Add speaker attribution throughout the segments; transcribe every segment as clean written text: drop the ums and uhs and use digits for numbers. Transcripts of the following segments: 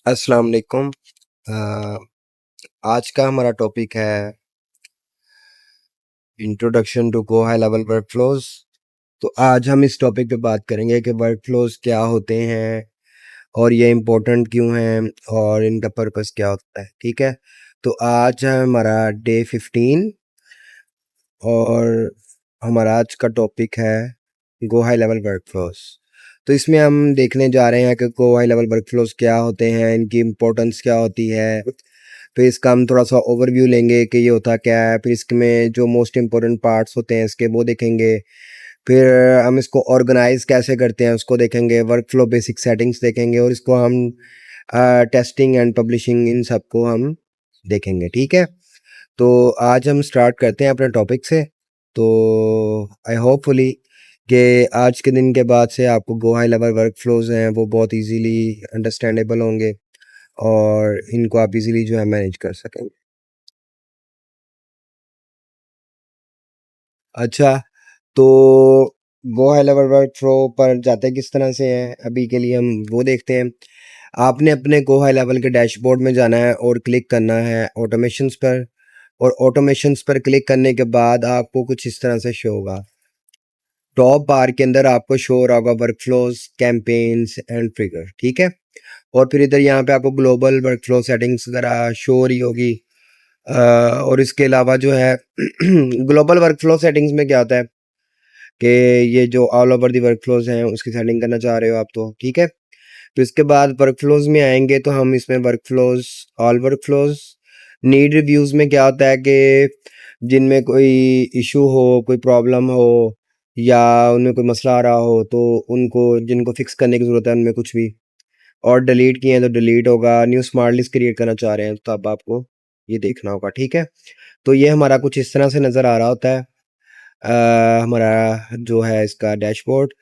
Speaker 1: अस्सलाम वालेकुम। अ, आज का हमारा टॉपिक है introduction to Go high Level workflows. तो आज हम इस टॉपिक पे बात करेंगे कि वर्कफ्लोज क्या होते हैं और ये इम्पोर्टेंट क्यों हैं और इनका पर्पस क्या होता है। ठीक है, तो आज है हमारा डे 15 और हमारा आज का टॉपिक है गो हाई लेवल वर्कफ्लोज। तो इसमें हम देखने जा रहे हैं कि गो हाई लेवल वर्कफ्लोज क्या होते हैं, इनकी इम्पोर्टेंस क्या होती है। फिर इसका हम थोड़ा सा ओवरव्यू लेंगे कि ये होता क्या है, फिर इसमें जो मोस्ट इम्पोर्टेंट पार्ट्स होते हैं इसके वो देखेंगे। फिर हम इसको ऑर्गेनाइज कैसे करते हैं उसको देखेंगे, वर्क फ्लो बेसिक सेटिंग्स देखेंगे और इसको हम टेस्टिंग एंड पब्लिशिंग इन सबको हम देखेंगे। ठीक है, तो आज हम स्टार्ट करते हैं अपने टॉपिक से। तो आई होपफुली कि आज के दिन के बाद से आपको go high level work flows हैं वो बहुत इजीली अंडरस्टैंडेबल होंगे और इनको आप इजीली जो है मैनेज कर सकेंगे। अच्छा, तो go high level work flow पर जाते किस तरह से हैं अभी के लिए हम वो देखते हैं। आपने अपने गो हाई लेवल के डैशबोर्ड में जाना है और क्लिक करना है ऑटोमेशंस पर, और ऑटोमेशंस पर क्लिक करने के बाद आपको कुछ इस तरह से शो होगा। टॉप बार के अंदर आपको शो हो रहा होगा work flows, campaigns and trigger. ठीक है, और फिर इधर यहाँ पे आपको ग्लोबल वर्क फ्लो सेटिंग्स वगैरह शो हो रही होगी। और इसके अलावा जो है ग्लोबल वर्क फ्लो सेटिंग्स में क्या होता है कि ये जो all over the work flows हैं उसकी सेटिंग करना चाह रहे हो आप, तो ठीक है। तो इसके बाद वर्क फ्लोज में आएंगे तो हम इसमें work flows, all work flows, need reviews में क्या होता है कि जिनमें कोई इशू हो, कोई प्रॉब्लम हो या उनमें कोई मसला आ रहा हो तो उनको जिनको फिक्स करने की ज़रूरत है उनमें कुछ भी, और डिलीट किए हैं तो डिलीट होगा। न्यू स्मार्ट लिस्ट क्रिएट करना चाह रहे हैं तो अब आपको ये देखना होगा। ठीक है, तो ये हमारा कुछ इस तरह से नज़र आ रहा होता है हमारा जो है इसका डैशबोर्ड।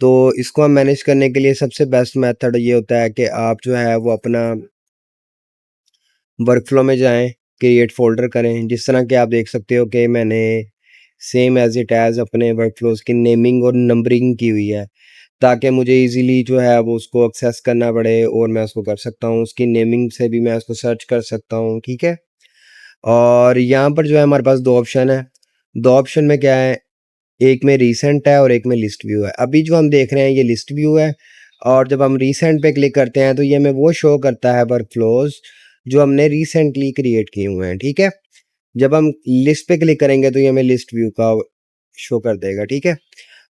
Speaker 1: तो इसको हम मैनेज करने के लिए सबसे बेस्ट मेथड ये होता है कि आप जो है वो अपना वर्क फ्लो में जाएं, क्रिएट फोल्डर करें। जिस तरह कि आप देख सकते हो कि मैंने सेम एज इट एज अपने वर्क फ्लोज की नेमिंग और नंबरिंग की हुई है ताकि मुझे इजीली जो है वो उसको एक्सेस करना पड़े और मैं उसको कर सकता हूँ। उसकी नेमिंग से भी मैं उसको सर्च कर सकता हूँ। ठीक है, और यहाँ पर जो है हमारे पास दो ऑप्शन है। दो ऑप्शन में क्या है, एक में रीसेंट है और एक में लिस्ट व्यू है। अभी जो हम देख रहे हैं ये लिस्ट व्यू है, और जब हम रीसेंट पे क्लिक करते हैं तो ये हमें वो शो करता है वर्क फ्लोज जो हमने रिसेंटली क्रिएट किए हुए हैं। ठीक है, जब हम लिस्ट पे क्लिक करेंगे तो ये हमें लिस्ट व्यू का शो कर देगा। ठीक है,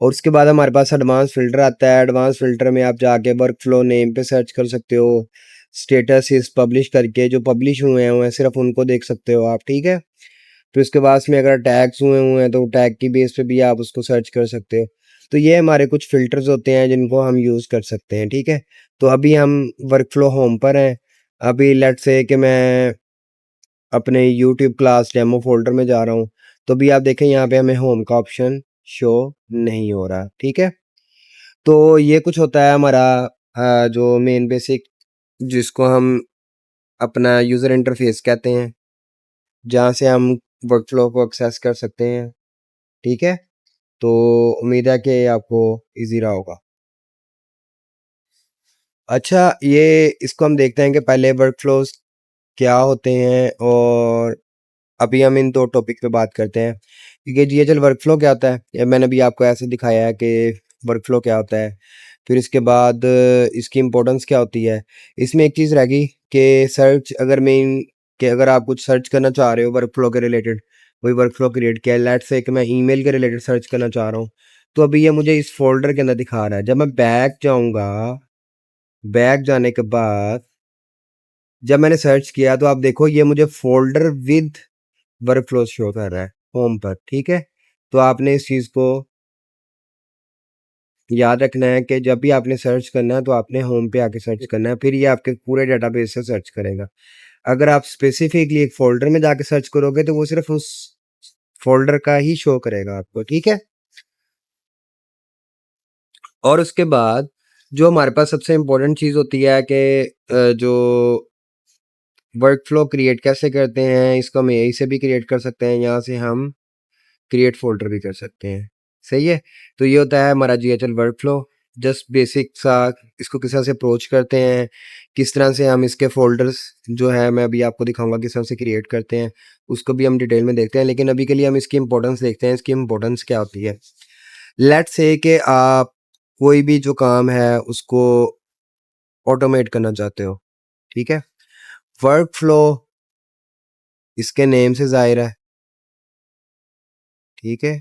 Speaker 1: और उसके बाद हमारे पास एडवांस फिल्टर आता है। एडवांस फिल्टर में आप जाके वर्क फ्लो नेम पे सर्च कर सकते हो। स्टेटस इस पब्लिश करके जो पब्लिश हुए हैं सिर्फ उनको देख सकते हो आप। ठीक है, तो इसके बाद में अगर टैग्स हुए हुए हैं तो टैग की बेस पे भी आप उसको सर्च कर सकते हो। तो ये हमारे कुछ फ़िल्टर्स होते हैं जिनको हम यूज़ कर सकते हैं। ठीक है, तो अभी हम वर्क फ्लो होम पर हैं। अभी लेट्स से कि मैं अपने यूट्यूब क्लास डेमो फ़ोल्डर में जा रहा हूँ, तो अभी आप देखें यहाँ पे हमें होम का ऑप्शन शो नहीं हो रहा। ठीक है, तो ये कुछ होता है हमारा जो मेन बेसिक, जिसको हम अपना यूज़र इंटरफेस कहते हैं, जहाँ से हम वर्क फ्लो को एक्सेस कर सकते हैं। ठीक है, तो उम्मीद है कि आपको ईज़ी रहा होगा। अच्छा, ये इसको हम देखते हैं कि पहले वर्क फ्लोज़ क्या होते हैं और अभी हम इन 2 टॉपिक पे बात करते हैं। क्योंकि डीएचएल वर्क फ्लो क्या होता है, ये मैंने अभी आपको ऐसे दिखाया है कि वर्क फ्लो क्या होता है। फिर इसके बाद इसकी इम्पोर्टेंस क्या होती है। इसमें एक चीज़ रह गई कि सर्च, अगर मेन कि अगर आप कुछ सर्च करना चाह रहे हो वर्क फ्लो के रिलेटेड, कोई वर्क फ्लो क्रिएट किया है, लेट्स से कि मैं ईमेल के रिलेटेड सर्च करना चाह रहा हूँ, तो अभी ये मुझे इस फ़ोल्डर के अंदर दिखा रहा है। जब मैं बैक जाऊँगा, बैक जाने के बाद जब मैंने सर्च किया तो आप देखो ये मुझे folder with work flow show कर रहा है होम पर। ठीक है, तो आपने इस चीज़ को याद रखना है कि जब भी आपने सर्च करना है तो आपने होम पे आके सर्च करना है, फिर ये आपके पूरे डेटाबेस से सर्च करेगा। अगर आप स्पेसिफिकली एक फ़ोल्डर में जाके सर्च करोगे तो वो सिर्फ़ उस फ़ोल्डर का ही शो करेगा आपको। ठीक है, और उसके बाद जो हमारे पास सबसे इम्पोर्टेंट चीज़ होती है कि जो वर्क फ्लो क्रिएट कैसे करते हैं, इसको हम यहीं से भी क्रिएट कर सकते हैं, यहाँ से हम क्रिएट फ़ोल्डर भी कर सकते हैं। सही है, तो ये होता है हमारा जीएचएल वर्क फ्लो। जस्ट बेसिक सा इसको किस तरह से अप्रोच करते हैं, किस तरह से हम इसके फ़ोल्डर्स जो है मैं अभी आपको दिखाऊँगा किस तरह से क्रिएट करते हैं, उसको भी हम डिटेल में देखते हैं। लेकिन अभी के लिए हम इसकी इम्पोर्टेंस देखते हैं, इसकी इम्पोर्टेंस क्या होती है। लेट्स से कि आप कोई भी जो काम है उसको ऑटोमेट करना चाहते हो, ठीक है? वर्क फ्लो इसके नेम से ज़ाहिर है, ठीक है?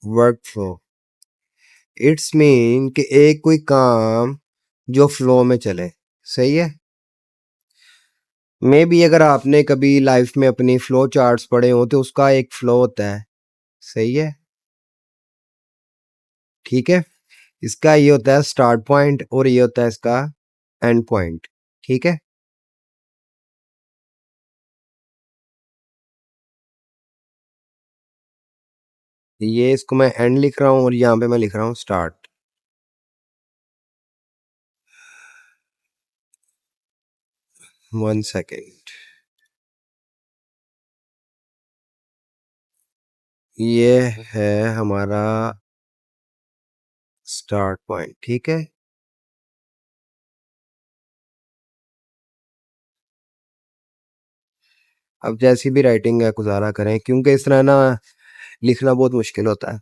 Speaker 1: वर्क फ्लो इट्स मीन कि एक कोई काम जो फ्लो में चले, सही है? मे बी अगर आपने कभी लाइफ में अपनी फ्लो चार्ट्स पढ़े हो तो उसका एक फ्लो होता है, सही है? ठीक है? इसका ये होता है स्टार्ट पॉइंट और ये होता है इसका एंड पॉइंट, ठीक है? ये इसको मैं एंड लिख रहा हूँ और यहाँ पे मैं लिख रहा हूँ स्टार्ट। वन सेकेंड, ये है हमारा स्टार्ट पॉइंट, ठीक है? अब जैसी भी राइटिंग है गुजारा करें क्योंकि इस तरह ना लिखना बहुत मुश्किल होता है।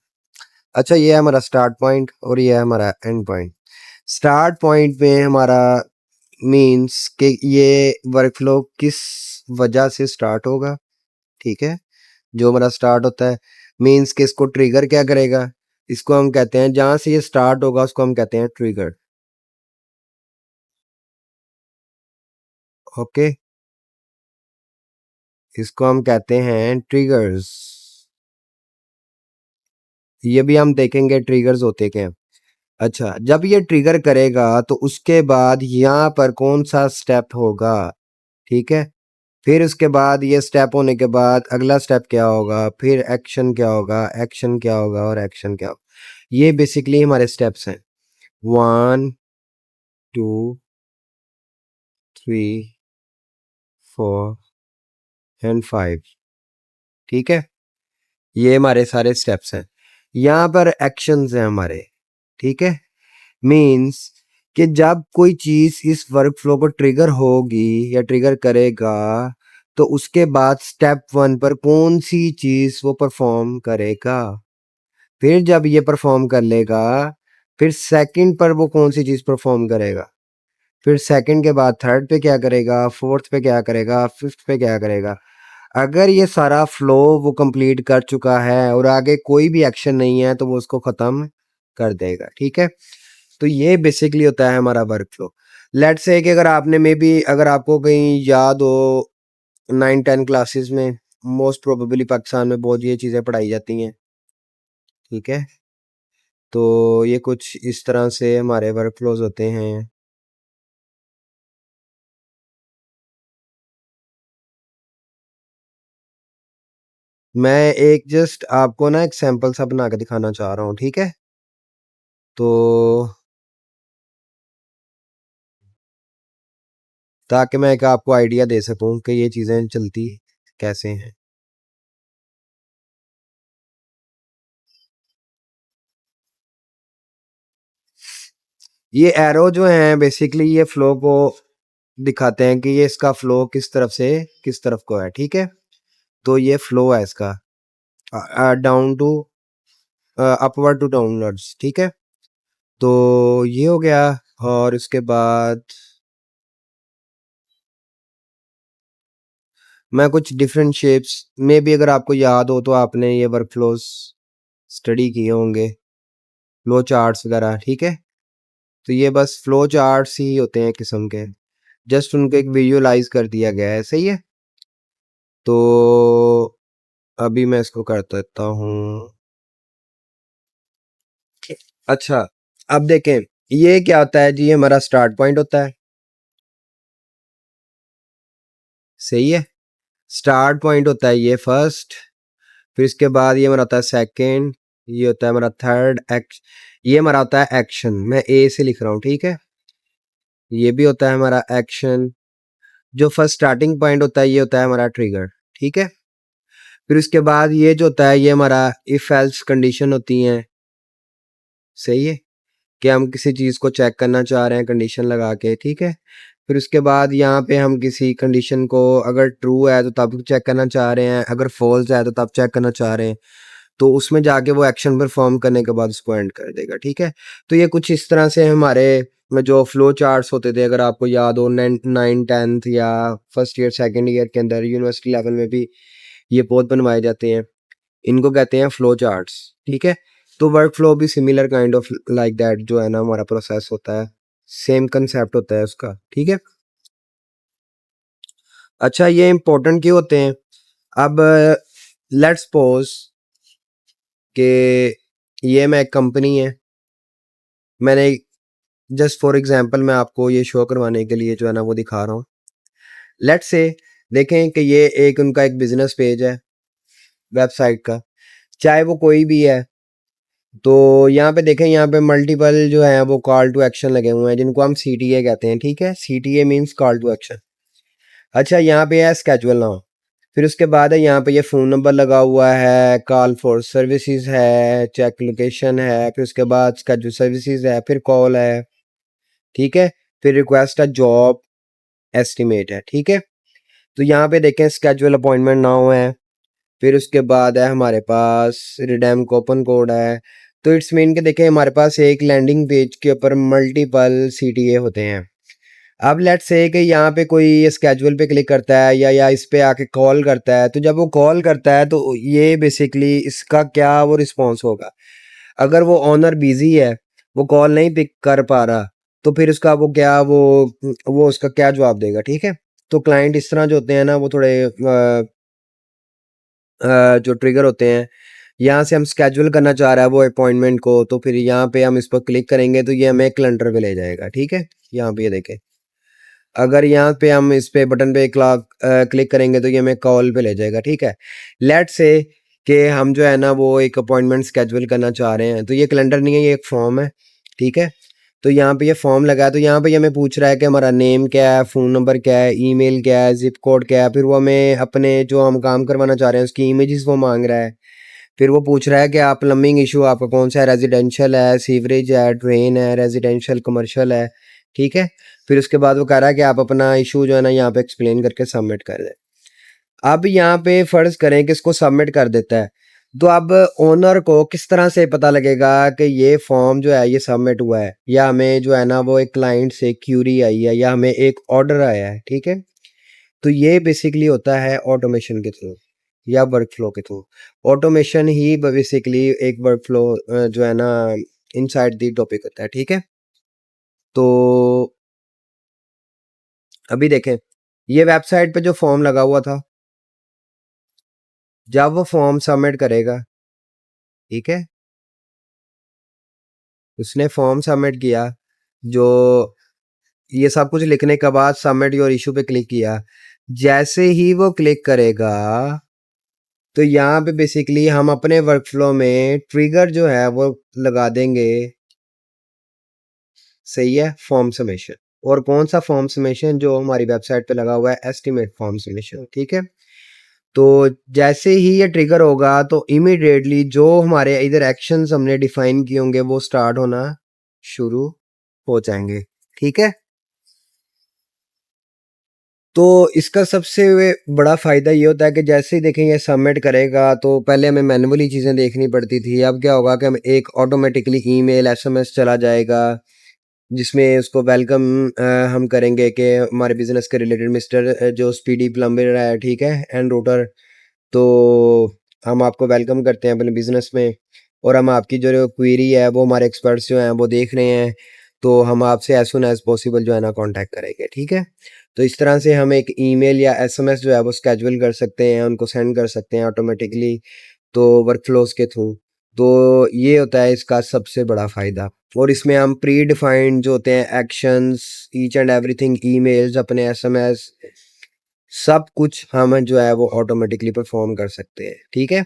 Speaker 1: अच्छा, ये है हमारा स्टार्ट पॉइंट और ये है हमारा एंड पॉइंट। स्टार्ट पॉइंट में हमारा मीन्स कि ये वर्कफ्लो किस वजह से स्टार्ट होगा, ठीक है? जो हमारा स्टार्ट होता है मीन्स कि इसको ट्रिगर क्या करेगा, इसको हम कहते हैं जहाँ से ये स्टार्ट होगा उसको हम कहते हैं ट्रिगर, ओके? इसको हम कहते हैं ट्रिगर्स। ये भी हम देखेंगे ट्रिगर्स होते क्या हैं। अच्छा, जब ये ट्रिगर करेगा तो उसके बाद यहाँ पर कौन सा स्टेप होगा, ठीक है? फिर उसके बाद ये स्टेप होने के बाद अगला स्टेप क्या होगा, फिर एक्शन क्या होगा, एक्शन क्या होगा और एक्शन क्या होगा। ये बेसिकली हमारे स्टेप्स हैं, 1 2 3 4 एंड 5, ठीक है? ये हमारे सारे स्टेप्स हैं। यहाँ पर एक्शंस हैं हमारे, ठीक है? मीन्स कि जब कोई चीज़ इस वर्क फ्लो पर ट्रिगर होगी या ट्रिगर करेगा तो उसके बाद स्टेप 1 पर कौन सी चीज़ वो परफॉर्म करेगा। फिर जब ये परफॉर्म कर लेगा फिर सेकंड पर वो कौन सी चीज़ परफॉर्म करेगा, फिर सेकंड के बाद थर्ड पे क्या करेगा, फोर्थ पे क्या करेगा, फिफ्थ पे क्या करेगा। अगर ये सारा फ्लो वो कंप्लीट कर चुका है और आगे कोई भी एक्शन नहीं है तो वो उसको ख़त्म कर देगा, ठीक है? तो ये बेसिकली होता है हमारा वर्क फ्लो। लेट्स से कि अगर आपने मे बी अगर आपको कहीं याद हो 9-10 क्लासेस में मोस्ट प्रोबेबली पाकिस्तान में बहुत ये चीज़ें पढ़ाई जाती हैं, ठीक है? तो ये कुछ इस तरह से हमारे वर्क फ्लोज होते हैं। मैं एक जस्ट आपको ना एक सैंपल सा बना के दिखाना चाह रहा हूँ, ठीक है? तो ताकि मैं एक आपको आइडिया दे सकूँ कि ये चीज़ें चलती कैसे हैं। ये एरो जो हैं बेसिकली ये फ्लो को दिखाते हैं कि ये इसका फ्लो किस तरफ से किस तरफ को है, ठीक है? तो ये फ्लो है इसका down to upward to downwards, ठीक है? तो ये हो गया और उसके बाद मैं कुछ डिफरेंट शेप्स में भी अगर आपको याद हो तो आपने ये वर्क फ्लोज स्टडी किए होंगे, फ्लो चार्ट्स वगैरह, ठीक है? तो ये बस फ्लो चार्ट्स ही होते हैं किस्म के, जस्ट उनको एक विजुअलाइज कर दिया गया है, सही है? तो अभी मैं इसको कर देता हूँ। अच्छा, अब देखें ये क्या होता है जी, ये हमारा स्टार्ट पॉइंट होता है, सही है? स्टार्ट पॉइंट होता है ये फर्स्ट, फिर इसके बाद ये हमारा होता है सेकंड, ये होता है हमारा थर्ड ये हमारा होता है एक्शन, मैं ए से लिख रहा हूँ, ठीक है? ये भी होता है हमारा एक्शन। जो फर्स्ट स्टार्टिंग पॉइंट होता है ये होता है हमारा ट्रिगर, ठीक है? फिर उसके बाद ये जो होता है ये हमारा इफ एल्स कंडीशन होती हैं, सही है कि हम किसी चीज़ को चेक करना चाह रहे हैं कंडीशन लगा के, ठीक है। फिर उसके बाद यहाँ पे हम किसी कंडीशन को अगर ट्रू है तो तब चेक करना चाह रहे हैं, अगर फॉल्स है तो तब चेक करना चाह रहे हैं, तो उसमें जाके वो एक्शन परफॉर्म करने के बाद उसको एंड कर देगा, ठीक है। तो ये कुछ इस तरह से हमारे में जो फ्लो चार्ट्स होते थे, अगर आपको याद हो, 9th 10th या फर्स्ट ईयर सेकंड ईयर के अंदर यूनिवर्सिटी लेवल में भी ये बहुत बनवाए जाते हैं, इनको कहते हैं फ्लो चार्ट्स, ठीक है। तो वर्क फ्लो भी similar kind of like that जो है ना हमारा प्रोसेस होता है, सेम कंसेप्ट होता है उसका, ठीक है। अच्छा, ये इंपॉर्टेंट क्यों होते हैं? अब लेट्स सपोज कि ये मैं एक कंपनी है, मैंने जस्ट फॉर एग्जांपल मैं आपको ये शो करवाने के लिए जो है ना वो दिखा रहा हूँ। लेट्स से देखें कि ये एक उनका एक बिजनेस पेज है वेबसाइट का, चाहे वो कोई भी है। तो यहाँ पे देखें, यहाँ पे मल्टीपल जो है वो कॉल टू एक्शन लगे हुए हैं जिनको हम CTA कहते हैं, ठीक है। CTA means call to action. अच्छा, यहाँ पे है स्केजुअल नाउ, फिर उसके बाद है यहाँ पे ये फ़ोन नंबर लगा हुआ है, कॉल फॉर सर्विसेज है, चेक लोकेशन है, फिर उसके बाद स्केजुअल सर्विसेज है, फिर कॉल है, ठीक है। फिर रिक्वेस्ट है जॉब एस्टिमेट है, ठीक है। तो यहाँ पे देखें स्केजुअल अपॉइंटमेंट नाउ है, फिर उसके बाद है हमारे पास रिडेम कूपन कोड है। तो इट्स मीन के देखें हमारे पास एक लैंडिंग पेज के ऊपर मल्टीपल CTA होते हैं। अब लेट्स से कि यहाँ पे कोई स्केजुअल पे क्लिक करता है या इस पे आके कॉल करता है, तो जब वो कॉल करता है तो ये बेसिकली इसका क्या वो रिस्पॉन्स होगा। अगर वो ऑनर बिजी है, वो कॉल नहीं पिक कर पा रहा, तो फिर उसका वो क्या वो उसका क्या जवाब देगा, ठीक है। तो क्लाइंट इस तरह जो होते हैं ना वो थोड़े जो ट्रिगर होते हैं, यहाँ से हम स्केजुअल करना चाह रहा है वो अपॉइंटमेंट को, तो फिर यहाँ पे हम इस पर क्लिक करेंगे तो ये हमें कैलेंडर पे ले जाएगा, ठीक है। यहाँ पे ये देखें, अगर यहाँ पे हम इस पे बटन पे क्लिक करेंगे तो ये हमें कॉल पे ले जाएगा, ठीक है। लेट्स से कि हम जो है ना वो एक अपॉइंटमेंट स्केजुअल करना चाह रहे हैं, तो ये कैलेंडर नहीं है, ये एक फॉर्म है, ठीक है। तो यहाँ पे ये फॉर्म लगा है, तो यहाँ पे ये हमें पूछ रहा है कि हमारा नेम क्या है, फ़ोन नंबर क्या है, ईमेल क्या है, जिप कोड क्या है, फिर वो हमें अपने जो हम काम करवाना चाह रहे हैं उसकी इमेजेस वो मांग रहा है। फिर वो पूछ रहा है कि आप प्लम्बिंग इशू आपका कौन सा है, रेजिडेंशियल है, सीवरेज है, ड्रेन है, रेजिडेंशियल कमर्शियल है, ठीक है। फिर उसके बाद वो कह रहा है कि आप अपना इशू जो है ना यहाँ पे एक्सप्लेन करके सबमिट कर दें। अब यहाँ पे फ़र्ज़ करें कि इसको सबमिट कर देता है, तो अब ओनर को किस तरह से पता लगेगा कि ये फॉर्म जो है ये सबमिट हुआ है, या हमें जो है ना वो एक क्लाइंट से क्यूरी आई है या हमें एक ऑर्डर आया है, ठीक है। तो ये बेसिकली होता है ऑटोमेशन के थ्रू या वर्क फ्लो के थ्रू। ऑटोमेशन ही बेसिकली एक वर्क फ्लो जो है ना इनसाइड द टॉपिक होता है, ठीक है। तो अभी देखें, ये वेबसाइट पे जो फॉर्म लगा हुआ था, जब वो फॉर्म सबमिट करेगा, ठीक है, उसने फॉर्म सबमिट किया, जो ये सब कुछ लिखने के बाद सबमिट योर इशू पे क्लिक किया, जैसे ही वो क्लिक करेगा तो यहाँ पे बेसिकली हम अपने वर्क फ्लो में ट्रिगर जो है वो लगा देंगे, सही है, फॉर्म सबमिशन। और कौन सा फॉर्म सबमिशन? जो हमारी वेबसाइट पे लगा हुआ है, एस्टिमेट फॉर्म सबमिशन, ठीक है। तो जैसे ही ये ट्रिगर होगा तो इमीडिएटली जो हमारे इधर एक्शंस हमने डिफाइन किए होंगे वो स्टार्ट होना शुरू हो जाएंगे, ठीक है। तो इसका सबसे बड़ा फ़ायदा ये होता है कि जैसे ही देखें ये सबमिट करेगा तो पहले हमें मैनुअली चीज़ें देखनी पड़ती थी, अब क्या होगा कि हम एक ऑटोमेटिकली ईमेल SMS चला जाएगा जिसमें उसको वेलकम हम करेंगे कि हमारे बिजनेस के रिलेटेड मिस्टर जो स्पीडी प्लम्बर है, ठीक है, एंड रूटर। तो हम आपको वेलकम करते हैं अपने बिजनेस में, और हम आपकी जो क्वेरी है वो हमारे एक्सपर्ट्स जो हैं वो देख रहे हैं, तो हम आपसे एज सुन एज पॉसिबल जो है ना कांटेक्ट करेंगे, ठीक है। तो इस तरह से हम एक ईमेल या SMS जो है वो स्केड्यूल कर सकते हैं, उनको सेंड कर सकते हैं ऑटोमेटिकली, तो वर्क फ्लोज के थ्रू। तो ये होता है इसका सबसे बड़ा फ़ायदा। और इसमें हम प्री डिफाइंड जो होते हैं actions, each and everything, emails, अपने SMS, सब कुछ हम जो है वो ऑटोमेटिकली परफॉर्म कर सकते हैं, ठीक है।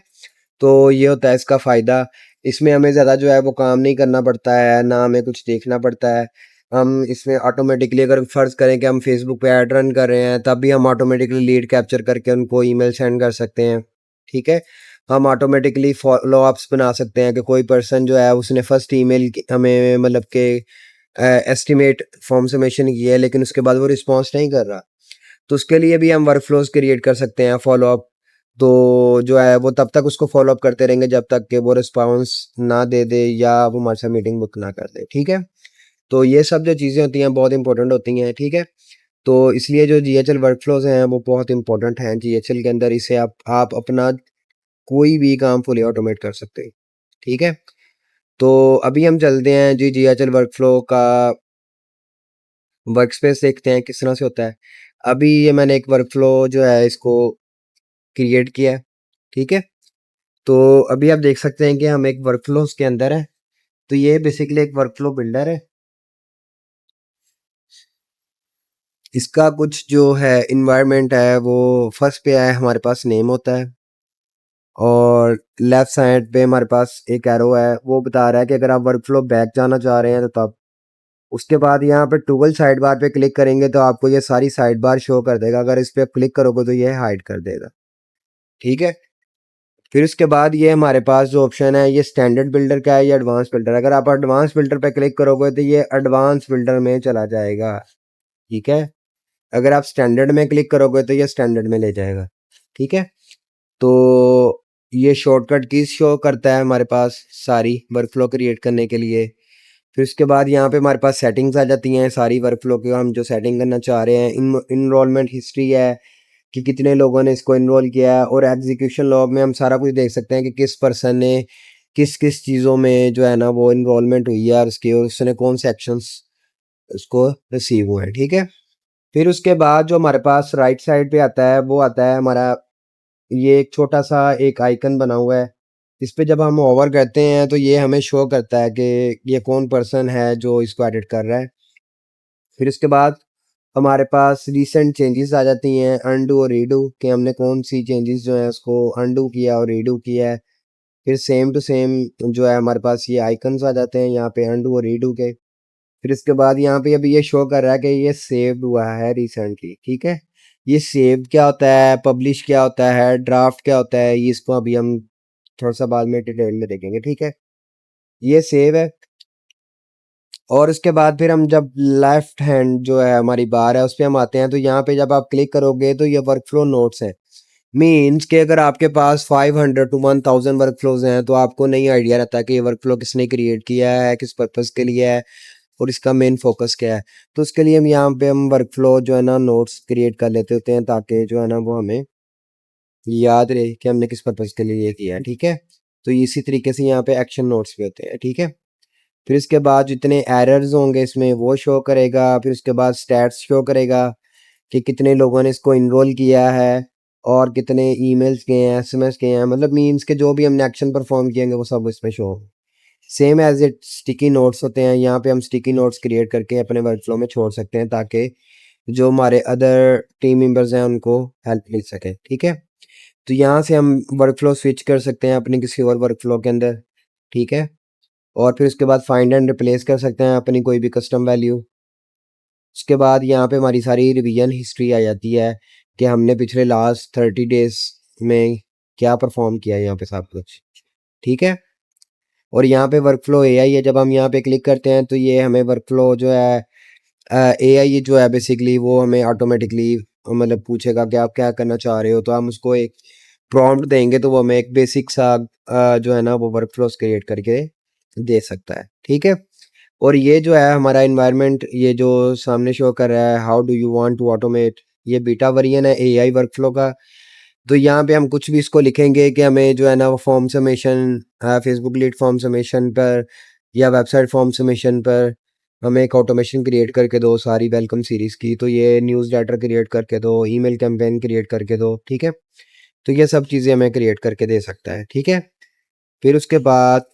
Speaker 1: तो ये होता है इसका फ़ायदा। इसमें हमें ज़्यादा जो है वो काम नहीं करना पड़ता है, ना हमें कुछ देखना पड़ता है। हम इसमें ऑटोमेटिकली अगर फ़र्ज़ करें कि हम फेसबुक पे ऐड रन कर रहे हैं, तब भी हम ऑटोमेटिकली लीड कैप्चर करके उनको ईमेल सेंड कर सकते हैं, ठीक है। हम ऑटोमेटिकली फॉलो अप्स बना सकते हैं कि कोई पर्सन जो है उसने फर्स्ट ईमेल हमें मतलब कि एस्टिमेट फॉर्म सबमिशन की है लेकिन उसके बाद वो रिस्पॉन्स नहीं कर रहा, तो उसके लिए भी हम वर्क फ्लोज क्रिएट कर सकते हैं फॉलो अप। तो जो है वो तब तक उसको फॉलो अप करते रहेंगे जब तक कि वो रिस्पॉन्स ना दे दे या वो हमारे साथ मीटिंग बुक ना कर दे, ठीक है। तो ये सब जो चीज़ें होती हैं बहुत इंपॉर्टेंट होती हैं, ठीक है। तो इसलिए जो जीएचएल वर्कफ्लोज हैं वो बहुत इंपॉर्टेंट हैं जीएचएल के अंदर। इसे आप अपना कोई भी काम फुली ऑटोमेट कर सकते हैं, ठीक है। तो अभी हम चलते हैं जी जीएचएल वर्कफ्लो का वर्क स्पेस देखते हैं किस तरह से होता है। अभी ये मैंने एक वर्कफ्लो जो है इसको क्रिएट किया है, ठीक है। तो अभी आप देख सकते हैं कि हम एक वर्कफ्लो के अंदर है। तो ये बेसिकली एक वर्कफ्लो बिल्डर है। इसका कुछ जो है इन्वायरमेंट है वो फर्स्ट पे है, हमारे पास नेम होता है और लेफ्ट साइड पे हमारे पास एक एरो है, वो बता रहा है कि अगर आप वर्कफ्लो बैक जाना चाह रहे हैं तो तब। उसके बाद यहाँ पे टूगल साइड बार पे क्लिक करेंगे तो आपको ये सारी साइड बार शो कर देगा। अगर इस पे क्लिक करोगे तो ये हाइड कर देगा, ठीक है। फिर उसके बाद ये हमारे पास जो ऑप्शन है ये स्टैंडर्ड बिल्डर का है या एडवांस बिल्डर। अगर आप एडवांस बिल्डर पे क्लिक करोगे तो ये एडवांस बिल्डर में चला जाएगा, ठीक है। अगर आप स्टैंडर्ड में क्लिक करोगे तो ये स्टैंडर्ड में ले जाएगा, ठीक है। तो ये शॉर्टकट कीज शो करता है हमारे पास सारी वर्कफ्लो क्रिएट करने के लिए। फिर उसके बाद यहाँ पे हमारे पास सेटिंग्स आ जाती हैं सारी वर्कफ्लो की, हम जो सेटिंग करना चाह रहे हैं। इनरोलमेंट हिस्ट्री है कि कितने लोगों ने इसको इनरोल किया है, और एग्जीक्यूशन लॉग में हम सारा कुछ देख सकते हैं कि किस पर्सन ने किस किस चीज़ों में जो है ना वो इनरोलमेंट हुई है और उसकी, और उसने कौन से एक्शंस उसको रिसीव हुए हैं, ठीक है। फिर उसके बाद जो हमारे पास राइट साइड पे आता है वो आता है हमारा ये एक छोटा सा एक आइकन बना हुआ है। इस पे जब हम ओवर करते हैं तो ये हमें शो करता है कि ये कौन पर्सन है जो इसको एडिट कर रहा है। फिर इसके बाद हमारे पास रीसेंट चेंजेस आ जाती हैं, अनडू और रीडू, कि हमने कौन सी चेंजेस जो है उसको अनडू किया और रीडू किया है। फिर सेम टू सेम जो है हमारे पास ये आइकन्स आ जाते हैं यहाँ पे अनडू और रीडू के। फिर इसके बाद यहाँ पे अभी ये शो कर रहा है कि ये सेव्ड हुआ है रिसेंटली, ठीक है। ये सेव क्या होता है, पब्लिश क्या होता है, ड्राफ्ट क्या होता है, ये इसको अभी हम थोड़ा सा बाद में डिटेल में देखेंगे, ठीक है। ये सेव है। और उसके बाद फिर हम जब लेफ्ट हैंड जो है हमारी बार है उस पर हम आते हैं तो यहाँ पे जब आप क्लिक करोगे तो ये वर्कफ्लो नोट्स हैं। मीन्स कि अगर आपके पास 500 to 1000 वर्कफ्लोज हैं तो आपको नहीं आइडिया रहता कि ये वर्कफ्लो किसने क्रिएट किया है, किस पर्पस के लिए है और इसका मेन फोकस क्या है। तो उसके लिए हम यहाँ पे हम वर्कफ्लो जो है ना नोट्स क्रिएट कर लेते होते हैं ताकि जो है ना वो हमें याद रहे कि हमने किस पर्पस के लिए ये किया है, ठीक है। तो इसी तरीके से यहाँ पे एक्शन नोट्स भी होते हैं, ठीक है। फिर इसके बाद जितने एरर्स होंगे इसमें वो शो करेगा। फिर उसके बाद स्टैट्स शो करेगा कि कितने लोगों ने इसको इनरोल किया है और कितने ईमेल्स गए हैं, एसएमएस गए हैं, मतलब मीन्स के जो भी हमने एक्शन परफॉर्म किएंगे वो सब इसमें शो होगा। Same as it sticky notes होते हैं, यहाँ पे हम स्टिकी नोट्स क्रिएट करके अपने वर्कफ्लो में छोड़ सकते हैं ताकि जो हमारे अदर टीम मेंबर्स हैं उनको हेल्प मिल सके, ठीक है। तो यहाँ से हम वर्कफ्लो स्विच कर सकते हैं अपनी किसी और वर्कफ्लो के अंदर, ठीक है। और फिर उसके बाद फाइंड एंड रिप्लेस कर सकते हैं अपनी कोई भी कस्टम वैल्यू। उसके बाद यहाँ पे हमारी सारी रिवीजन हिस्ट्री आ जाती है कि हमने पिछले लास्ट 30 डेज में क्या परफॉर्म किया है यहाँ पे सब कुछ, ठीक है। और यहाँ पे वर्कफ्लो एआई है, जब हम यहाँ पे क्लिक करते हैं तो ये हमें वर्कफ्लो जो है एआई जो है बेसिकली वो हमें ऑटोमेटिकली मतलब पूछेगा कि आप क्या करना चाह रहे हो, तो हम उसको एक प्रॉम्प्ट देंगे तो वो हमें एक बेसिक सा जो है ना वो वर्कफ्लोज क्रिएट करके दे सकता है, ठीक है। और ये जो है हमारा इन्वायरमेंट ये जो सामने शो कर रहा है how do you want to automate, ये बीटा वर्जन है एआई वर्कफ्लो का। तो यहाँ पे हम कुछ भी इसको लिखेंगे कि हमें जो है ना वो form submission Facebook lead form submission पर या वेबसाइट फॉर्म सबमिशन पर हमें एक ऑटोमेशन क्रिएट करके दो सारी वेलकम सीरीज़ की, तो ये न्यूज़ लेटर क्रिएट करके दो, ईमेल कैंपेन क्रिएट करके दो, ठीक है। तो ये सब चीज़ें हमें क्रिएट करके दे सकता है, ठीक है। फिर उसके बाद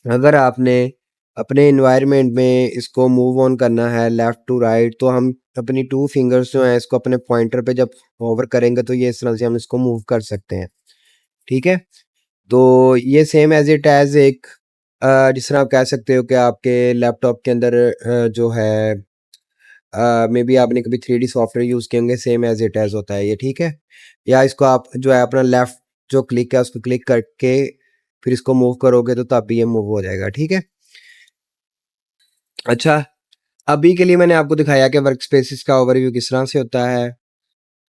Speaker 1: अगर आपने अपने इन्वायरमेंट में इसको मूव ऑन करना है लेफ़्ट टू राइट, तो हम अपनी 2 फिंगर्स जो हैं इसको अपने पॉइंटर पे जब होवर करेंगे तो ये इस तरह से हम इसको मूव कर सकते हैं, ठीक है। तो ये सेम एज़ इट एज़ एक जिस तरह आप कह सकते हो कि आपके लैपटॉप के अंदर जो है मे बी आपने कभी 3D सॉफ्टवेयर यूज़ किए होंगे, सेम एज़ इट एज़ होता है ये, ठीक है। या इसको आप जो है अपना लेफ़्ट जो क्लिक है उसको क्लिक करके फिर इसको मूव करोगे तो तब भी ये मूव हो जाएगा, ठीक है। अच्छा, अभी के लिए मैंने आपको दिखाया कि वर्क स्पेसिस का ओवरव्यू किस तरह से होता है।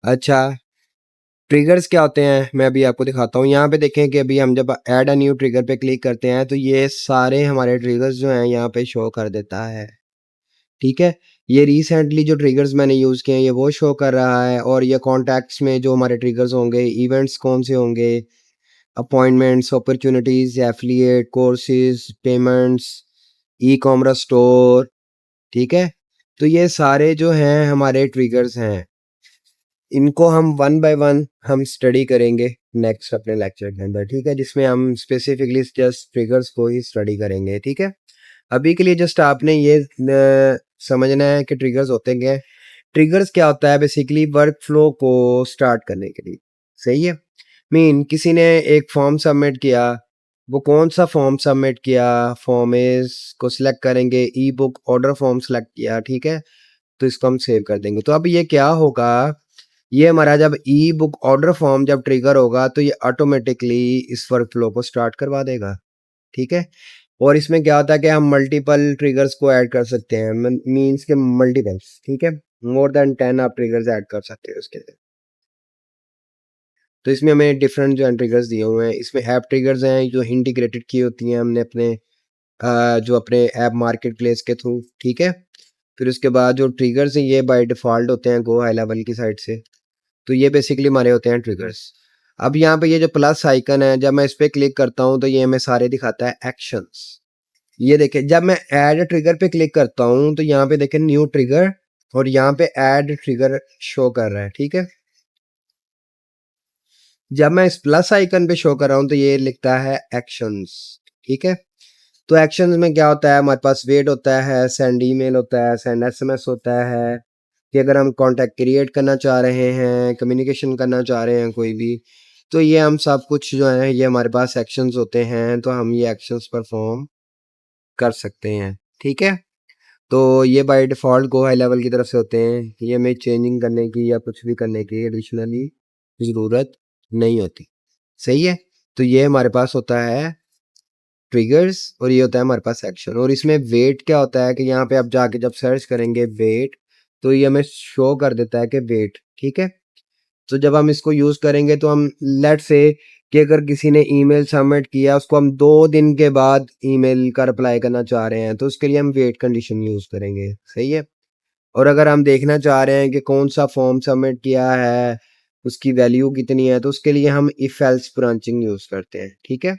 Speaker 1: अच्छा, ट्रिगर्स क्या होते हैं मैं अभी आपको दिखाता हूँ। यहाँ पे देखें कि अभी हम जब ऐड अ न्यू ट्रिगर पे क्लिक करते हैं तो ये सारे हमारे ट्रिगर्स जो हैं यहाँ पे शो कर देता है, ठीक है। ये रिसेंटली जो ट्रिगर्स मैंने यूज़ किए हैं ये वो शो कर रहा है, और ये कॉन्टैक्ट्स में जो हमारे ट्रिगर्स होंगे, इवेंट्स कौन से होंगे, appointments, opportunities, affiliate, courses, payments, e commerce store, ठीक है। तो ये सारे जो हैं हमारे ट्रिगर्स हैं, इनको हम वन बाय वन हम स्टडी करेंगे नेक्स्ट अपने लेक्चर के अंदर, ठीक है, जिसमें हम स्पेसिफिकली जस्ट ट्रिगर्स को ही स्टडी करेंगे, ठीक है। अभी के लिए जस्ट आपने ये समझना है कि ट्रिगर्स होते क्या हैं। ट्रिगर्स क्या होता है, बेसिकली वर्क फ्लो को स्टार्ट करने के लिए, सही है। किसी ने एक फॉर्म सबमिट किया, वो कौन सा फॉर्म सबमिट किया, फॉर्म इज को सिलेक्ट करेंगे, ई बुक ऑर्डर फॉर्म सेलेक्ट किया, ठीक है। तो इसको हम सेव कर देंगे। तो अब ये क्या होगा, ये हमारा जब ई बुक ऑर्डर फॉर्म जब ट्रिगर होगा तो ये ऑटोमेटिकली इस वर्क फ्लो को स्टार्ट करवा देगा, ठीक है। और इसमें क्या होता है कि हम मल्टीपल ट्रिगर्स को ऐड कर सकते हैं, मीन्स के मल्टीपल्स, ठीक है, मोर देन 10 आप ट्रिगर्स ऐड कर सकते हो उसके लिए। तो इसमें हमें डिफरेंट जो ट्रिगर्स दिए हुए हैं, इसमें ऐप ट्रिगर्स हैं जो इंटीग्रेटेड की होती हैं हमने अपने जो अपने ऐप मार्केट प्लेस के थ्रू, ठीक है। फिर उसके बाद जो ट्रिगर्स हैं ये बाय डिफ़ॉल्ट होते हैं गो हाई लेवल की साइड से। तो ये बेसिकली हमारे होते हैं ट्रिगर्स। अब यहाँ पे ये जो प्लस आइकन है, जब मैं इस पे क्लिक करता हूँ तो ये हमें सारे दिखाता है एक्शंस। ये देखिए, जब मैं ऐड ट्रिगर पे क्लिक करता हूँ तो यहाँ पे देखें न्यू ट्रिगर, और यहाँ पे ऐड ट्रिगर शो कर रहा है, ठीक है। जब मैं इस प्लस आइकन पे शो कर रहा हूँ तो ये लिखता है एक्शंस, ठीक है। तो एक्शंस में क्या होता है, हमारे पास वेट होता है, सेंड ईमेल होता है, सेंड एसएमएस होता है, कि अगर हम कॉन्टैक्ट क्रिएट करना चाह रहे हैं, कम्युनिकेशन करना चाह रहे हैं कोई भी, तो ये हम सब कुछ जो है ये हमारे पास एक्शंस होते हैं, तो हम ये एक्शंस परफॉर्म कर सकते हैं, ठीक है। तो ये by default go high level की तरफ से होते हैं, ये हमें चेंजिंग करने की या कुछ भी करने की एडिशनली ज़रूरत नहीं होती, सही है। तो ये हमारे पास होता है ट्रिगर्स, और ये होता है हमारे पास एक्शन। और इसमें वेट क्या होता है कि यहाँ पे आप जाके जब सर्च करेंगे वेट, तो ये हमें शो कर देता है कि वेट, ठीक है। तो जब हम इसको यूज़ करेंगे तो हम लेट्स से कि अगर किसी ने ईमेल सबमिट किया, उसको हम 2 दिन के बाद ईमेल का रिप्लाई करना चाह रहे हैं, तो उसके लिए हम वेट कंडीशन यूज़ करेंगे, सही है। और अगर हम देखना चाह रहे हैं कि कौन सा फॉर्म सबमिट किया है, उसकी वैल्यू कितनी है, तो उसके लिए हम इफ एल्स ब्रांचिंग यूज़ करते हैं, ठीक है।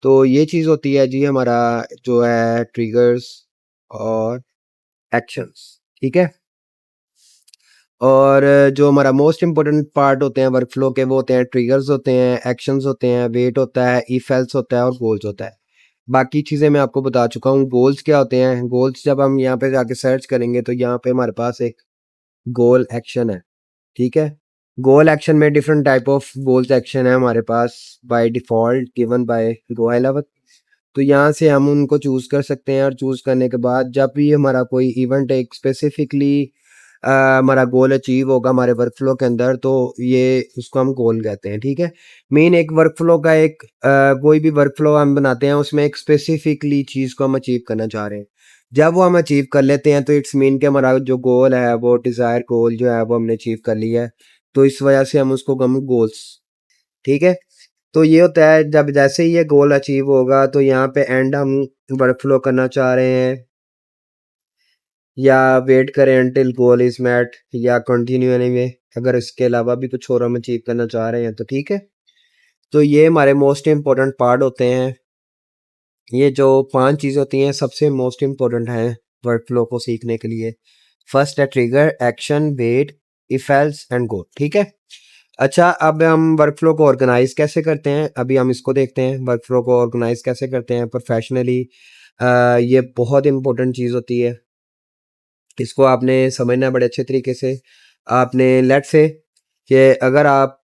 Speaker 1: तो ये चीज़ होती है जी हमारा जो है ट्रिगर्स और एक्शंस, ठीक है। और जो हमारा मोस्ट इम्पोर्टेंट पार्ट होते हैं वर्क फ्लो के, वो होते हैं ट्रिगर्स होते हैं, एक्शंस होते हैं, वेट होता है, इफ एल्स होता है, और गोल्स होता है। बाकी चीज़ें मैं आपको बता चुका हूँ। गोल्स क्या होते हैं, गोल्स जब हम यहाँ पे जाके सर्च करेंगे तो यहाँ पे हमारे पास एक गोल एक्शन है, ठीक है। गोल एक्शन में different type of goals action है हमारे पास by default given by go high level. तो यहाँ से हम उनको चूज़ कर सकते हैं, और चूज़ करने के बाद जब भी हमारा कोई इवेंट एक स्पेसिफिकली हमारा गोल अचीव होगा हमारे वर्क फ्लो के अंदर, तो ये उसको हम गोल कहते हैं, ठीक है। मेन एक वर्क फ्लो का एक कोई भी वर्क फ्लो हम बनाते हैं उसमें एक स्पेसिफिकली चीज़ को हम अचीव करना चाह रहे हैं। जब वो हम अचीव कर लेते हैं तो इट्स मीन कि हमारा जो गोल है, वो डिज़ायर गोल जो है वो हमने अचीव कर लिया है। तो इस वजह से हम उसको हम गोल्स, ठीक है। तो ये होता है जब जैसे ही ये गोल अचीव होगा तो यहाँ पे एंड हम वर्क फ्लो करना चाह रहे हैं, या वेट करें अनटिल गोल इज मेट, या कंटिन्यू एनीवे, अगर इसके अलावा भी कुछ और हम अचीव करना चाह रहे हैं तो ठीक है। तो ये हमारे मोस्ट इम्पोर्टेंट पार्ट होते हैं। ये जो 5 चीज़ें होती हैं सबसे मोस्ट इम्पोर्टेंट हैं वर्क फ्लो को सीखने के लिए। फर्स्ट है trigger, action, wait, if else and go, ठीक है। अच्छा, अब हम वर्क फ्लो को ऑर्गेनाइज कैसे करते हैं, अभी हम इसको देखते हैं वर्क फ्लो को ऑर्गेनाइज कैसे करते हैं प्रोफेशनली। ये बहुत इंपॉर्टेंट चीज़ होती है, इसको आपने समझना है बड़े अच्छे तरीके से। आपने लेट से कि अगर आप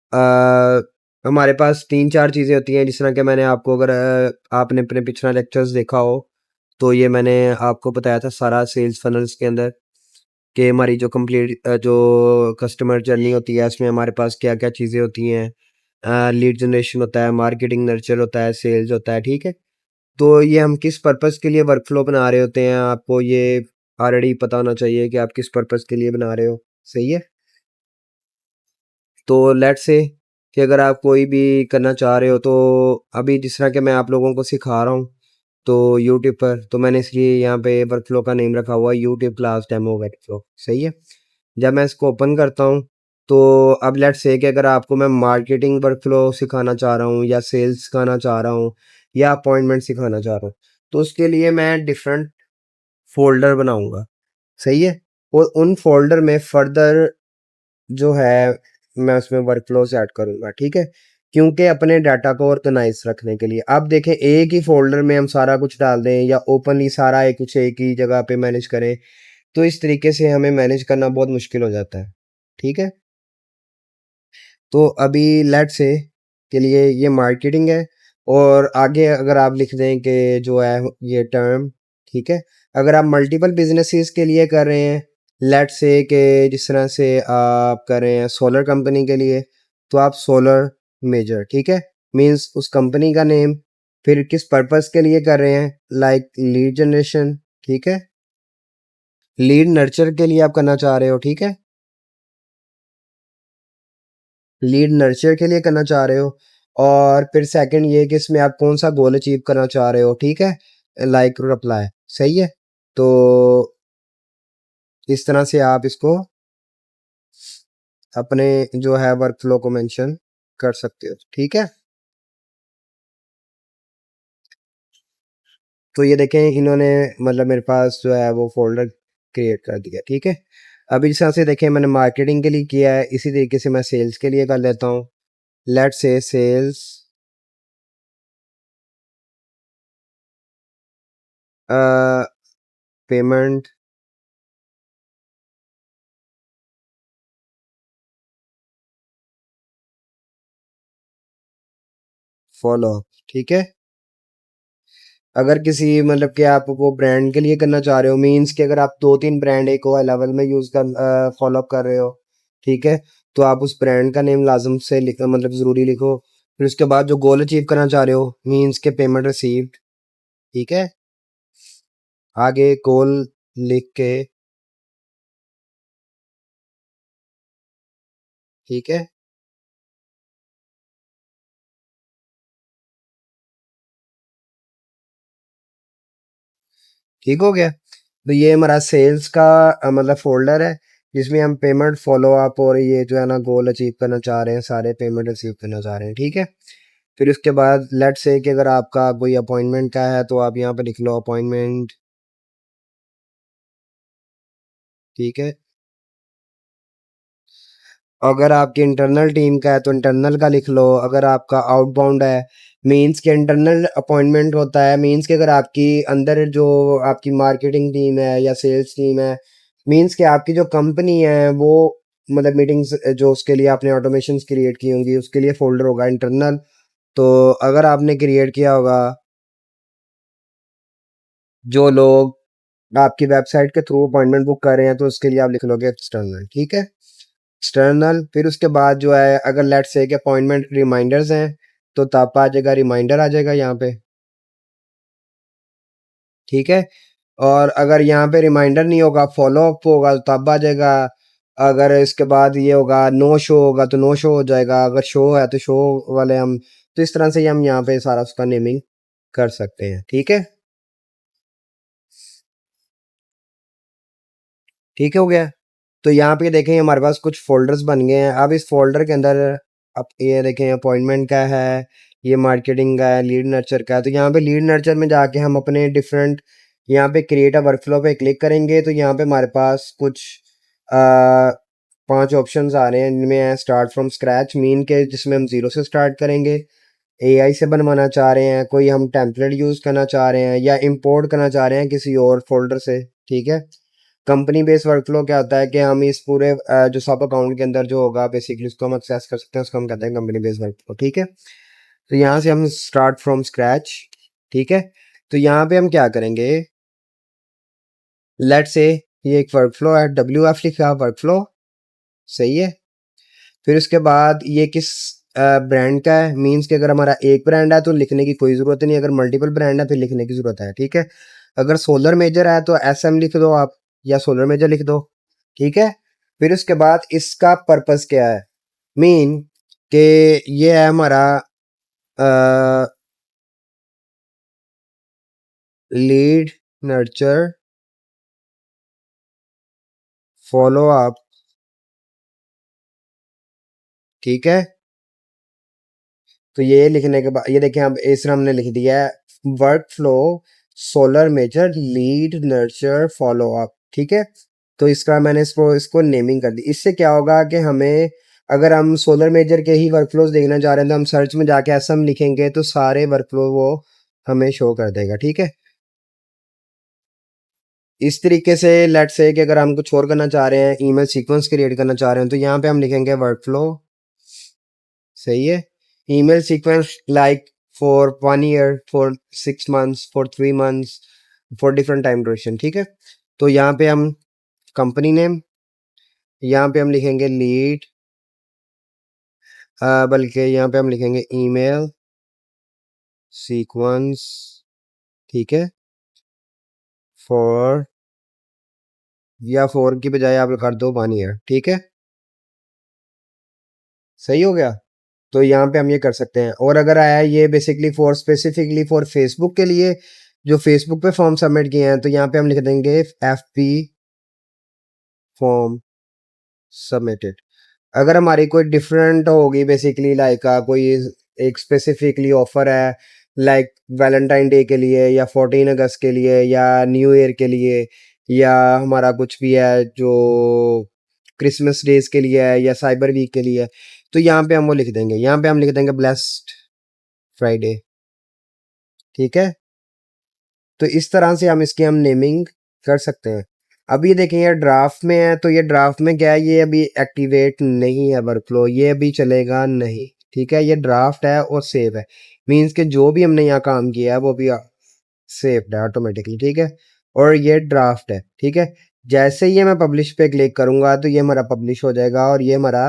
Speaker 1: हमारे पास 3-4 चीज़ें होती हैं, जिस तरह के मैंने आपको अगर आपने अपने पिछला लेक्चर्स देखा हो तो ये मैंने आपको बताया था सारा सेल्स फनल्स के अंदर, कि हमारी जो कंप्लीट जो कस्टमर जर्नी होती है उसमें हमारे पास क्या क्या चीज़ें होती हैं। लीड जनरेशन होता है, मार्केटिंग नर्चर होता है, सेल्स होता है, ठीक है? तो ये हम किस पर्पज़ के लिए वर्कफ़्लो बना रहे होते हैं, आपको ये ऑलरेडी पता होना चाहिए कि आप किस पर्पज़ के लिए बना रहे हो, सही है? तो लेट्स से कि अगर आप कोई भी करना चाह रहे हो, तो अभी जिस तरह के मैं आप लोगों को सिखा रहा हूँ, तो यूट्यूब पर, तो मैंने इसलिए यहाँ पे वर्कफ़्लो का नेम रखा हुआ है यूट्यूब क्लास डेमो वर्कफ़्लो, सही है? जब मैं इसको ओपन करता हूँ, तो अब लेट्स से कि अगर आपको मैं मार्केटिंग वर्कफ़्लो सिखाना चाह रहा हूँ, या सेल्स सिखाना चाह रहा हूँ, या अपॉइंटमेंट सिखाना चाह रहा हूँ, तो उसके लिए मैं डिफरेंट फ़ोल्डर बनाऊँगा, सही है? और उन फ़ोल्डर में फ़र्दर जो है, मैं उसमें वर्कफ़्लोज़ ऐड करूँगा, ठीक है? क्योंकि अपने डाटा को ऑर्गेनाइज़ रखने के लिए। अब देखें, एक ही फ़ोल्डर में हम सारा कुछ डाल दें, या ओपनली सारा एक कुछ एक ही जगह पे मैनेज करें, तो इस तरीके से हमें मैनेज करना बहुत मुश्किल हो जाता है, ठीक है? तो अभी लेट्स से के लिए ये मार्केटिंग है, और आगे अगर आप लिख दें कि जो है ये टर्म, ठीक है? अगर आप मल्टीपल बिजनेसेस के लिए कर रहे हैं, लेट्स से कि जिस तरह से आप कर रहे हैं सोलर कंपनी के लिए, तो आप सोलर मेजर, ठीक है? मींस उस कंपनी का नेम, फिर किस पर्पस के लिए कर रहे हैं, लाइक लीड जनरेशन, ठीक है? लीड नर्चर के लिए आप करना चाह रहे हो, ठीक है? लीड नर्चर के लिए करना चाह रहे हो, और फिर सेकंड ये कि इसमें आप कौन सा गोल अचीव करना चाह रहे हो, ठीक है? लाइक रिप्लाई, सही है? तो इस तरह से आप इसको अपने जो है वर्कफ्लो को मेंशन कर सकते हो, ठीक है? तो ये देखें, इन्होंने मतलब मेरे पास जो है वो फोल्डर क्रिएट कर दिया, ठीक है? अभी जिस तरह से देखें, मैंने मार्केटिंग के लिए किया है, इसी तरीके से मैं सेल्स के लिए कर लेता हूँ। Let's say sales payment follow, ठीक है? अगर किसी मतलब कि आप वो ब्रांड के लिए करना चाह रहे हो, मीन्स कि अगर आप 2-3 ब्रांड एक हो लेवल में यूज़ कर फॉलो अप कर रहे हो, ठीक है? तो आप उस ब्रांड का नेम लाज़िम से लिख मतलब ज़रूरी लिखो। फिर उसके बाद जो गोल अचीव करना चाह रहे हो, मीन्स के पेमेंट रिसीव्ड, ठीक है? आगे गोल लिख के, ठीक है? ठीक हो गया? तो ये हमारा सेल्स का मतलब फ़ोल्डर है, जिसमें हम पेमेंट फ़ॉलो अप और ये जो है ना गोल अचीव करना चाह रहे हैं, सारे पेमेंट रिसीव करना चाह रहे हैं, ठीक है? फिर उसके बाद लेट्स से कि अगर आपका कोई अपॉइंटमेंट का है, तो आप यहाँ पे लिख लो अपॉइंटमेंट, ठीक है? अगर आपकी इंटरनल टीम का है, तो इंटरनल का लिख लो। अगर आपका आउटबाउंड है, मीन्स के इंटरनल अपॉइंटमेंट होता है, मीन्स कि अगर आपकी अंदर जो आपकी मार्केटिंग टीम है या सेल्स टीम है, मीन्स कि आपकी जो कंपनी है वो मतलब मीटिंग्स जो उसके लिए आपने ऑटोमेशंस क्रिएट की होंगी, उसके लिए फ़ोल्डर होगा इंटरनल। तो अगर आपने क्रिएट किया होगा, जो लोग आपकी वेबसाइट के थ्रू अपॉइंटमेंट बुक कर रहे हैं, तो उसके लिए आप लिख लोगे एक्सटर्नल, ठीक है? एक्सटर्नल, फिर उसके बाद जो है अगर लेट्स से कि अपॉइंटमेंट रिमाइंडर्स हैं, तो तब आ जाएगा रिमाइंडर आ जाएगा यहाँ पे, ठीक है? और अगर यहाँ पे रिमाइंडर नहीं होगा, फॉलो अप होगा, तो तब आ जाएगा। अगर इसके बाद ये होगा नो शो होगा, तो नो शो हो जाएगा। अगर शो है तो शो वाले हम, तो इस तरह से ही हम यहाँ पे सारा उसका नेमिंग कर सकते हैं, ठीक है? ठीक हो गया? तो यहाँ पे देखें, हमारे पास कुछ फ़ोल्डर्स बन गए हैं। अब इस फ़ोल्डर के अंदर अब ये देखें, अपॉइंटमेंट का है, ये मार्केटिंग का है, लीड नर्चर का है। तो यहाँ पे लीड नर्चर में जाके हम अपने डिफरेंट यहाँ पे क्रिएट अ वर्कफ्लो पे क्लिक करेंगे, तो यहाँ पे हमारे पास कुछ अ, 5 ऑप्शंस आ रहे हैं, जिनमें है स्टार्ट फ्रॉम स्क्रैच, मीन के जिसमें हम ज़ीरो से स्टार्ट करेंगे। एआई से बनवाना चाह रहे हैं, कोई हम टेम्पलेट यूज़ करना चाह रहे हैं, या इंपोर्ट करना चाह रहे हैं किसी और फ़ोल्डर से, ठीक है? कंपनी बेस्ड वर्कफ्लो क्या होता है कि हम इस पूरे जो सब अकाउंट के अंदर जो होगा बेसिकली उसको हम एक्सेस कर सकते हैं, उसको हम कहते हैं कंपनी बेस्ड वर्कफ्लो, ठीक है? तो यहाँ से हम स्टार्ट फ्रॉम स्क्रैच, ठीक है? तो यहाँ पे हम क्या करेंगे, लेट्स से ये एक वर्कफ्लो है, डब्ल्यू एफ लिखा वर्कफ्लो, सही है? फिर उसके बाद ये किस ब्रांड का है, मीन्स कि अगर हमारा एक ब्रांड है तो लिखने की कोई ज़रूरत नहीं, अगर मल्टीपल ब्रांड है फिर लिखने की ज़रूरत है, ठीक है। अगर सोलर मेजर है तो एस एम लिख दो आप, या सोलर मेजर लिख दो, ठीक है। फिर उसके बाद इसका पर्पस क्या है, मीन कि ये है हमारा लीड, नर्चर, फॉलो अप, ठीक है। तो ये लिखने के बाद ये देखिए अब इस हमने लिख दिया है workflow solar major lead nurture follow up, ठीक है। तो इसका मैंने इसको इसको नेमिंग कर दी। इससे क्या होगा कि हमें अगर हम सोलर मेजर के ही वर्कफ्लोज देखना चाह रहे हैं तो हम सर्च में जाके ऐसा हम लिखेंगे तो सारे वर्कफ्लो वो हमें शो कर देगा, ठीक है। इस तरीके से लेट्स से कि अगर हम कुछ और करना चाह रहे हैं, ईमेल सीक्वेंस क्रिएट करना चाह रहे हैं, तो यहाँ पे हम लिखेंगे वर्कफ्लो, सही है। Email sequence like for 1 year, for 6 months, for 3 months, for different time duration, ठीक है। तो यहाँ पे हम कंपनी नेम, यहाँ पे हम लिखेंगे लीड, बल्कि यहाँ पे हम लिखेंगे ईमेल सीक्वेंस, ठीक है, फॉर, या फॉर की बजाय आप कर दो 1 ईयर, ठीक है। सही हो गया। तो यहाँ पे हम ये कर सकते हैं। और अगर आया ये basically for specifically for Facebook के लिए, जो फेसबुक पे फॉर्म सबमिट किए हैं, तो यहाँ पे हम लिख देंगे एफ पी फॉर्म सबमिटेड। अगर हमारी कोई डिफरेंट होगी बेसिकली लाइक कोई एक स्पेसिफिकली ऑफर है लाइक वैलेंटाइन डे के लिए, या 14 अगस्त के लिए, या न्यू ईयर के लिए, या हमारा कुछ भी है जो क्रिसमस डेज के लिए है, या साइबर वीक के लिए है, तो यहाँ पे हम वो लिख देंगे, यहाँ पे हम लिख देंगे ब्लेस्ड फ्राइडे, ठीक है। तो इस तरह से हम इसकी हम नेमिंग कर सकते हैं। अब ये देखें ये ड्राफ्ट में है, तो ये ड्राफ्ट में क्या है, ये अभी एक्टिवेट नहीं है वर्कफ्लो, ये अभी चलेगा नहीं, ठीक है। ये ड्राफ्ट है और सेव है, मीन्स कि जो भी हमने यहाँ काम किया है वो भी सेव्ड है ऑटोमेटिकली, ठीक है। और ये ड्राफ्ट है, ठीक है। जैसे ही ये मैं पब्लिश पे क्लिक करूंगा तो ये हमारा पब्लिश हो जाएगा और ये हमारा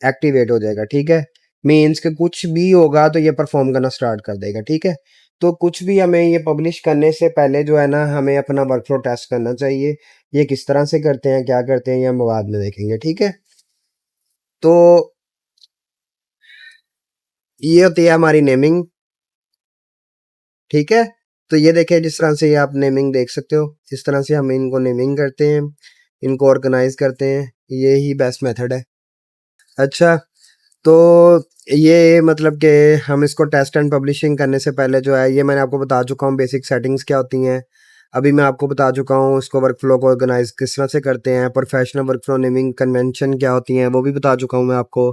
Speaker 1: एक्टिवेट हो जाएगा, ठीक है। मीन्स कि कुछ भी होगा तो ये परफॉर्म करना स्टार्ट कर देगा, ठीक है। तो कुछ भी हमें ये पब्लिश करने से पहले जो है ना हमें अपना वर्कफ्लो टेस्ट करना चाहिए। ये किस तरह से करते हैं, क्या करते हैं, ये हम बाद में देखेंगे, ठीक है। तो ये होती है हमारी नेमिंग, ठीक है। तो ये देखें जिस तरह से ये आप नेमिंग देख सकते हो, इस तरह से हम इनको नेमिंग करते हैं, इनको ऑर्गेनाइज करते हैं, ये ही बेस्ट मेथड है। अच्छा, तो ये मतलब कि हम इसको टेस्ट एंड पब्लिशिंग करने से पहले जो है ये मैंने आपको बता चुका हूँ बेसिक सेटिंग्स क्या होती हैं। अभी मैं आपको बता चुका हूँ इसको वर्कफ्लो को ऑर्गेनाइज किस तरह से करते हैं, प्रोफेशनल वर्कफ्लो नेमिंग कन्वेंशन क्या होती हैं वो भी बता चुका हूँ मैं आपको।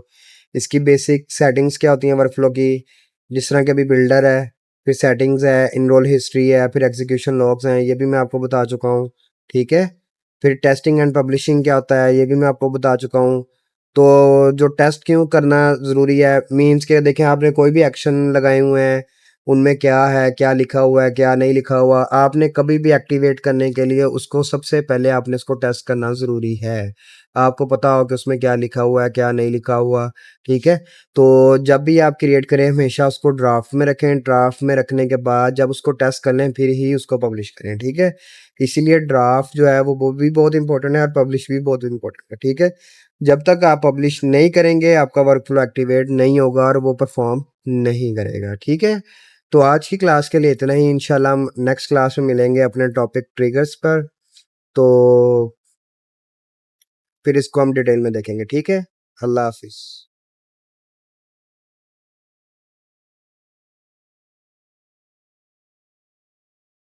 Speaker 1: इसकी बेसिक सेटिंग्स क्या होती हैं वर्कफ्लो की, जिस तरह के अभी बिल्डर है, फिर सेटिंग्स है, इनरोल हिस्ट्री है, फिर एग्जीक्यूशन लॉग्स हैं, ये भी मैं आपको बता चुका हूँ, ठीक है। फिर टेस्टिंग एंड पब्लिशिंग क्या होता है ये भी मैं आपको बता चुका हूँ। तो जो टेस्ट क्यों करना ज़रूरी है, मीन्स के देखें आपने कोई भी एक्शन लगाए हुए हैं, उनमें क्या है, क्या लिखा हुआ है, क्या नहीं लिखा हुआ, आपने कभी भी एक्टिवेट करने के लिए उसको सबसे पहले आपने इसको टेस्ट करना ज़रूरी है। आपको पता हो कि उसमें क्या लिखा हुआ है, क्या नहीं लिखा हुआ, ठीक है। तो जब भी आप क्रिएट करें हमेशा उसको ड्राफ्ट में रखें, ड्राफ्ट में रखने के बाद जब उसको टेस्ट कर लें फिर ही उसको पब्लिश करें, ठीक है। इसीलिए ड्राफ्ट जो है वो भी बहुत इंपॉर्टेंट है और पब्लिश भी बहुत इंपॉर्टेंट है, ठीक है। जब तक आप पब्लिश नहीं करेंगे आपका वर्कफ्लो एक्टिवेट नहीं होगा और वो परफॉर्म नहीं करेगा, ठीक है। तो आज की क्लास के लिए इतना ही, इंशाल्लाह हम नेक्स्ट क्लास में मिलेंगे अपने टॉपिक ट्रिगर्स पर। तो फिर इसको हम डिटेल में देखेंगे, ठीक है। अल्लाह हाफिज़।